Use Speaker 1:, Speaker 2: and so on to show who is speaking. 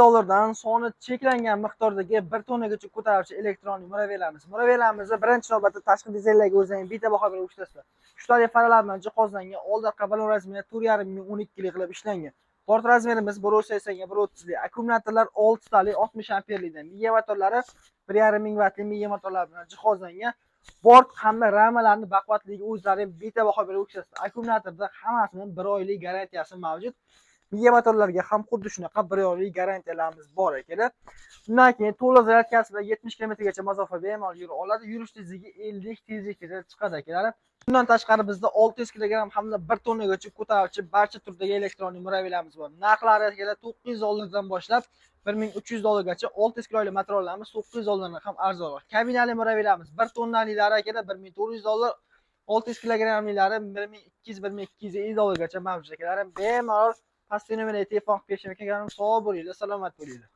Speaker 1: dollardan soni cheklangan miqdordagi 1 tonnagacha ko'taruvchi elektron murabbiylarimiz. Murabbiylarimizda birinchi navbatda tashqi dizaynlarga o'zlaring bitta baho berib ishlasizlar. Uchta faralar bilan jihozlangan, old orqa balon razmeri 4,5 mm 12 lik qilib ishlangan. Port razmerimiz 1.80 ga 1.30 lik. Akkumulyatorlar 6 tali 60 amperlikdan. Miya motorlari 1,5 ming wattli miya motorlar bilan jihozlangan. Bort hamda ramalarni baquvvatligi o'zlari bitta baho berib ishlasizlar. Akkumulyatorda hammasining 1 oylik garantiyasi mavjud. Miya motorlarga ham xuddi shunaqa 1 oylik garantiyalarimiz bor ekan. Undan keyin to'liq zaryadkasi bilan 70 km gacha masofa bemalol yura oladi. Yurish tezligi 50 tezlikgacha chiqadi ekan. Bundan tashqari bizda 600 kg hamda 1 tonnagacha ko'taruvchi barcha turdagi elektron murabbiylarimiz bor. Narxlari aka 900 dollardan boshlab 1300 dollargacha 600 kilolik materiallarimiz 900 dollardan ham arzonroq. Kabinali murabbiylarimiz 1 tonnaliklari aka 1400 dollar, 600 kilogramlilari 1200-1250 dollargacha mavjud ekan. Bemalol pastga nomerga telefon qilib kelishim ekan. Sog' bo'linglar, salomat bo'linglar.